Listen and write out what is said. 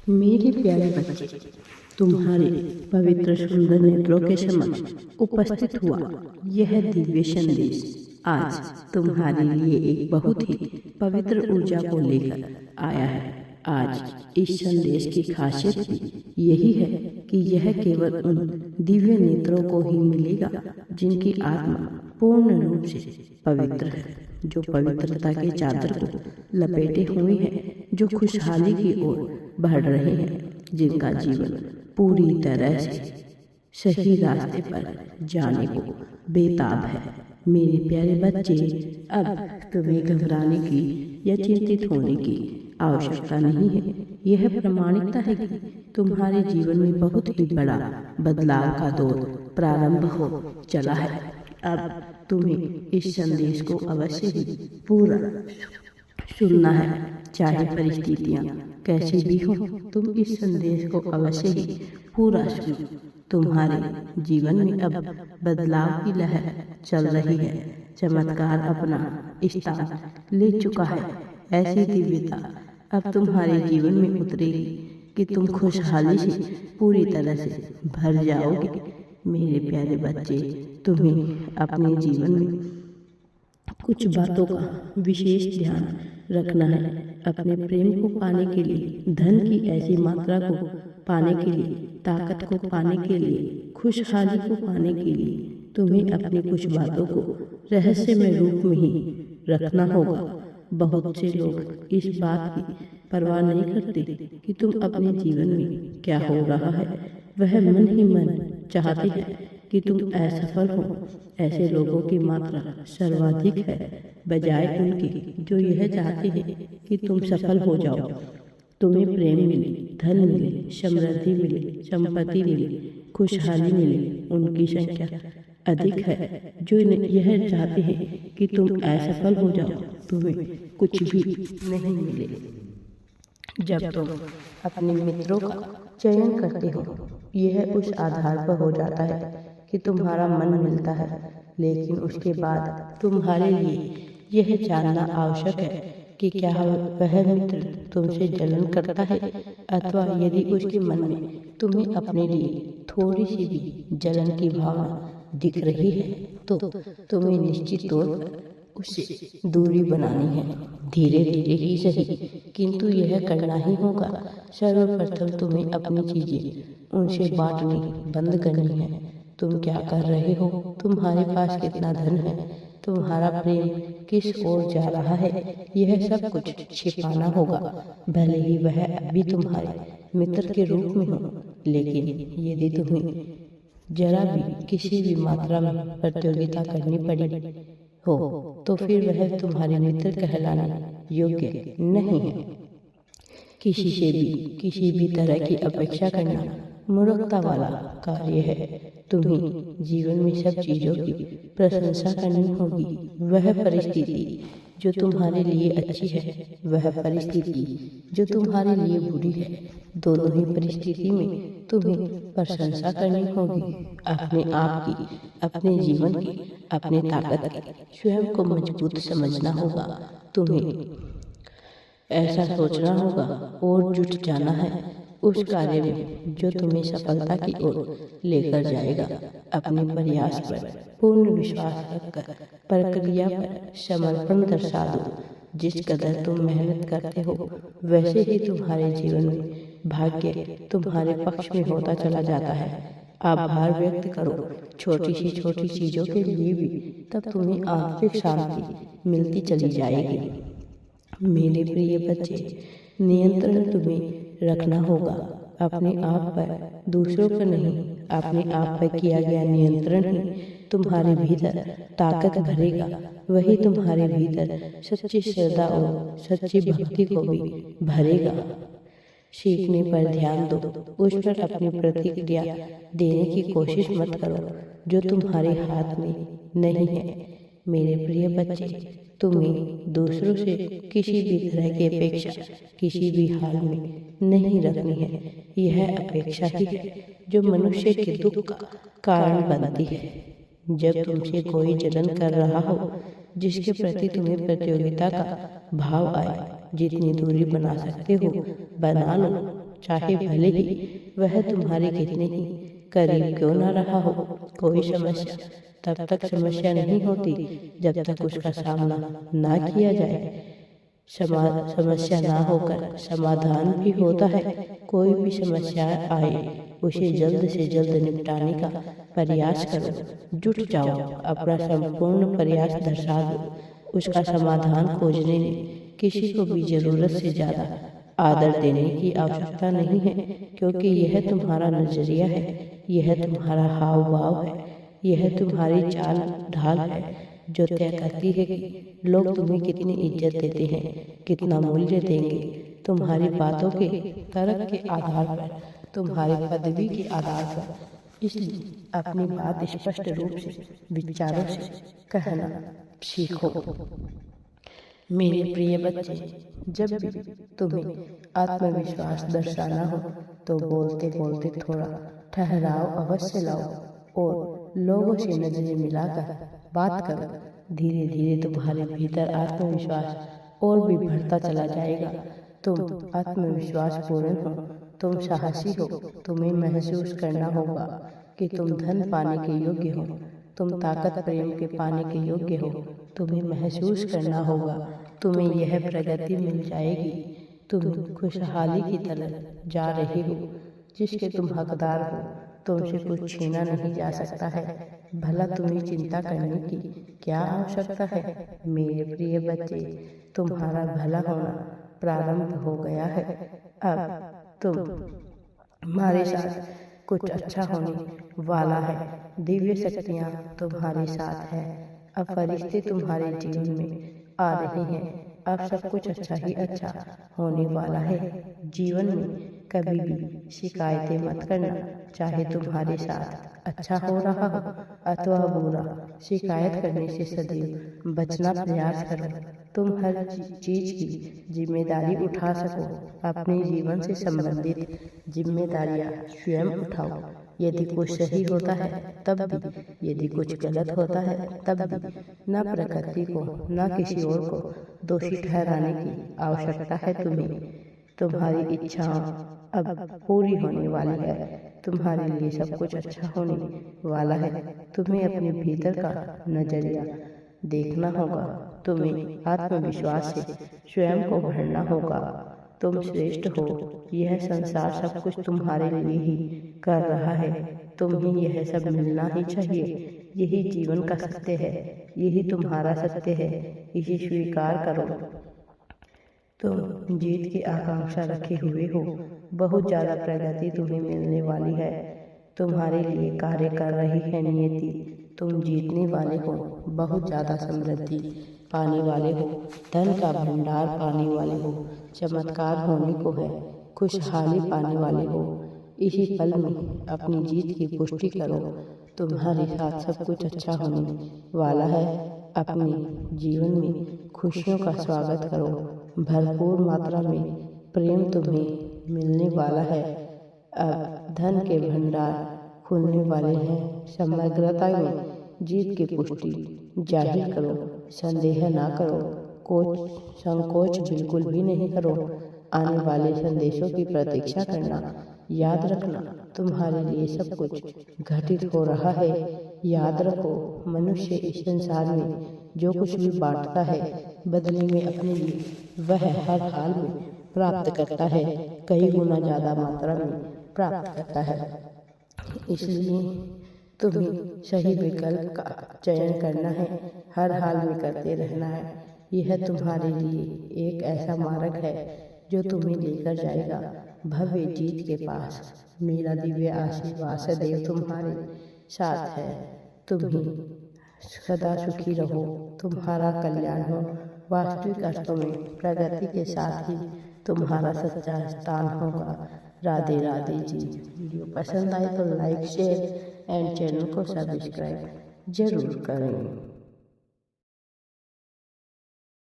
मेरे प्यारे बच्चे, तुम्हारे पवित्र सुंदर नेत्रों के समक्ष उपस्थित हुआ यह दिव्य संदेश आज तुम्हारे लिए एक बहुत ही पवित्र ऊर्जा को लेकर आया है। आज इस संदेश की खासियत भी यही है कि यह केवल उन दिव्य नेत्रों को ही मिलेगा जिनकी आत्मा पूर्ण रूप से पवित्र है, जो पवित्रता के चादर को लपेटे हुए हैं, जो खुशहाली की ओर बढ़ रहे हैं, जिनका जीवन पूरी तरह से सही रास्ते पर जाने को बेताब है। मेरे प्यारे बच्चे, अब तुम्हें घबराने की या चिंतित होने की आवश्यकता नहीं है। यह प्रमाणिकता है कि तुम्हारे जीवन में बहुत ही बड़ा बदलाव का दौर प्रारंभ हो चला है। अब तुम्हें इस संदेश को अवश्य ही पूरा सुनना है, चाहे परिस्थितियाँ कैसी भी हो। तुम इस संदेश को अवश्य ही पूरा सुनो। तुम्हारे जीवन में अब बदलाव की लहर चल रही है। चमत्कार अपना स्थान ले चुका है। ऐसी दिव्यता अब तुम्हारे जीवन में उतरेगी कि तुम खुशहाली से पूरी तरह से भर जाओगे। मेरे प्यारे बच्चे, तुम्हें अपने जीवन में कुछ बातों का विशेष ध्यान रखना है। अपने प्रेम को पाने के लिए, धन की ऐसी मात्रा को पाने के लिए, ताकत को पाने के लिए, खुशहाली को पाने के लिए तुम्हें अपनी कुछ बातों को रहस्यमय रूप में ही रखना होगा। बहुत से लोग इस बात की परवाह नहीं करते कि तुम अपने जीवन में क्या हो रहा है। वह मन ही मन चाहते हैं कि तुम असफल हो। ऐसे लोगों की मात्रा सर्वाधिक है, बजाय उनकी जो यह चाहते हैं कि तुम सफल हो जाओ। तुम्हें प्रेम मिले, धन मिले, समृद्धि मिले, संपत्ति मिले, खुशहाली मिले। उनकी संख्या अधिक है जो यह चाहते हैं कि तुम असफल हो जाओ, तुम्हें कुछ भी नहीं मिले। जब तुम अपने मित्रों का चयन करते हो, यह उस आधार पर हो जाता है कि तुम्हारा मन मिलता है, लेकिन उसके बाद तुम्हारे लिए यह जानना आवश्यक है कि क्या वह मित्र तुमसे जलन करता है, अथवा यदि उसके मन में तुम्हें अपने लिए थोड़ी सी भी जलन की भावना दिख रही है, तो तुम्हें निश्चित तौर पर उससे दूरी बनानी है। धीरे धीरे ही सही, किंतु यह करना ही होगा। सर्वप्रथम तुम्हें अपनी चीजें उनसे बांटनी बंद करनी है। तुम क्या कर रहे हो, तुम्हारे पास कितना धन है, तुम्हारा प्रेम किस ओर जा रहा है, यह सब कुछ छिपाना होगा। भले ही वह अभी तुम्हारे मित्र के रूप में हो, लेकिन यदि तुम्हें जरा भी किसी भी मात्रा में प्रतियोगिता करनी पड़ी हो, तो फिर वह तुम्हारे मित्र कहलाने योग्य नहीं है। किसी से भी किसी भी तरह की अपेक्षा करना मूर्खता वाला कार्य है। तुम्हें जीवन में सब चीजों की प्रशंसा करनी होगी। वह परिस्थिति जो तुम्हारे लिए अच्छी है, वह परिस्थिति जो तुम्हारे लिए बुरी है, दोनों ही परिस्थिति में तुम्हें प्रशंसा करनी होगी। अपने आप की, अपने जीवन की, अपने ताकत की, स्वयं को मजबूत समझना होगा। तुम्हें ऐसा सोचना होगा और जुट जाना है उस कार्य में जो तुम्हें सफलता की ओर लेकर जाएगा। अपने प्रयास पर पूर्ण विश्वास रखकर प्रक्रिया पर समर्पण दर्शा दो। जिस कदर तुम मेहनत करते हो, वैसे ही तुम्हारे जीवन में भाग्य तुम्हारे पक्ष में होता चला जाता है। आभार व्यक्त करो छोटी चीजों के लिए भी, तब तुम्हें आंतरिक शांति मिलती चली जाएगी। मेरे प्रिय बच्चे, नियंत्रण तुम्हें रखना होगा अपने आप पर, दूसरों पर नहीं। अपने आप पर किया गया नियंत्रण ही तुम्हारे भीतर ताकत भरेगा। वही तुम्हारे भीतर सच्ची श्रद्धा और सच्ची भक्ति को भी भरेगा। सीखने पर ध्यान दो, उस पर अपनी प्रतिक्रिया देने की कोशिश मत करो जो तुम्हारे हाथ में नहीं है। मेरे प्रिय बच्चे, तुम्हें दूसरों से किसी भी तरह की अपेक्षा किसी भी हाल में नहीं रखनी है। यह अपेक्षा ही है जो मनुष्य के दुख का कारण बनती है। जब तुमसे कोई जलन कर रहा हो, जिसके प्रति तुम्हें प्रतियोगिता का भाव आए, जितनी दूरी बना सकते हो बना लो। चाहे भले ही वह तुम्हारे कितने ही करीब क्यों ना रहा हो। कोई समस्या तब तक समस्या नहीं होती जब तक उसका सामना ना किया जाए। समस्या ना होकर समाधान भी होता है। कोई भी समस्या आए उसे जल्द से जल्द निपटाने का प्रयास करो। जुट जाओ, अपना संपूर्ण प्रयास दर्शा दो। उसका समाधान खोजने में किसी को भी जरूरत से ज़्यादा आदर देने की आवश्यकता नहीं है, क्योंकि यह तुम्हारा नजरिया है, यह तुम्हारा हाव भाव है, यह तुम्हारी चाल ढाल है जो तय करती है कि लोग तुम्हें कितनी इज्जत देते हैं, कितना मूल्य देंगे। तुम्हारी बातों के तर्क के आधार पर, तुम्हारी पदवी के आधार पर। इसलिए अपनी बात स्पष्ट रूप से विचारों से कहना सीखो। मेरे प्रिय बच्चे, जब भी तुम्हें आत्मविश्वास दर्शाना हो तो बोलते बोलते थोड़ा ठहराव अवश्य लाओ और लोगों से नजरें मिलाकर बात करो। धीरे धीरे तुम्हारे भीतर आत्मविश्वास और भी बढ़ता चला जाएगा। तुम आत्मविश्वास पूर्ण हो, तुम साहसी हो। तुम्हें महसूस करना होगा कि तुम धन पाने के योग्य हो, तुम ताकत प्रेम के पाने के योग्य हो। तुम्हें महसूस करना होगा तुम्हें यह प्रगति मिल जाएगी। तुम खुशहाली की तरफ जा रहे हो जिसके तुम हकदार हो। तुमसे कुछ छीना नहीं जा सकता है। भला तुम्हें चिंता करने की क्या आवश्यकता है? मेरे प्रिय बच्चे, तुम्हारा भला होना प्रारंभ हो गया है। अब तुम्हारे साथ कुछ अच्छा होने वाला है। दिव्य शक्तियाँ तुम्हारे साथ है। अब फरिश्ते तुम्हारे जीवन में आ रहे हैं। अब सब कुछ अच्छा ही अच्छा होने वाला है। जीवन में कभी भी शिकायतें मत करना, चाहे तुम्हारे साथ अच्छा हो रहा हो अथवा बुरा। शिकायत करने से सदैव बचना प्रयास करो। तुम हर चीज की जिम्मेदारी उठा सको। अपने जीवन से संबंधित जिम्मेदारियां स्वयं उठाओ। यदि कुछ सही होता है तब भी, यदि कुछ गलत होता है तब भी, न प्रकृति को न किसी और को दोषी ठहराने की आवश्यकता है। तुम्हारी इच्छाओं अब पूरी होने वाली है। तुम्हारे लिए सब कुछ अच्छा होने वाला है। तुम्हें अपने भीतर का नजरिया देखना होगा। तुम्हें आत्मविश्वास से स्वयं को भरना होगा। तुम श्रेष्ठ हो। यह संसार सब कुछ तुम्हारे लिए ही कर रहा है। तुम्हें यह सब मिलना ही चाहिए। यही जीवन का सत्य है, यही तुम्हारा सत्य है। इसे स्वीकार करो। तुम जीत की आकांक्षा रखे हुए हो। बहुत ज्यादा प्रगति तुम्हें मिलने वाली है। तुम्हारे लिए कार्य कर रही है नियति। तुम जीतने वाले हो। बहुत ज्यादा समृद्धि पाने वाले हो। धन का भंडार पाने वाले हो। चमत्कार होने को है। खुशहाली पाने वाले हो। इसी पल में अपनी जीत की पुष्टि करो। तुम्हारे साथ सब कुछ अच्छा होने वाला है। अपने जीवन में खुशियों का स्वागत करो। भरपूर मात्रा में प्रेम तुम्हें मिलने वाला है। अब धन के भंडार खुलने वाले हैं। समग्रता में जीत की पुष्टि जाहिर करो। संदेह ना करो। संकोच बिल्कुल भी नहीं करो। आने वाले संदेशों की प्रतीक्षा करना। याद रखना, तुम्हारे लिए सब कुछ घटित हो रहा है। याद रखो, मनुष्य इस संसार में जो कुछ भी बांटता है, बदले में अपने लिए वह हर हाल में प्राप्त करता है। कई गुना ज्यादा मात्रा में प्राप्त करता है। इसलिए तुम्हें सही विकल्प का चयन करना है। हर हाल में करते रहना है। यह तुम्हारे लिए एक ऐसा मार्ग है जो तुम्हें लेकर जाएगा भव्य जीत के पास। मेरा दिव्य आशीर्वाद सदैव तुम्हारे साथ है। तुम्हें सदा सुखी रहो। तुम्हारा कल्याण हो। वास्तविक अर्थों में प्रगति के साथ ही तुम्हारा सच्चा स्थान होगा। राधे राधे जी। वीडियो पसंद आए तो लाइक, शेयर एंड चैनल को सब्सक्राइब जरूर करें।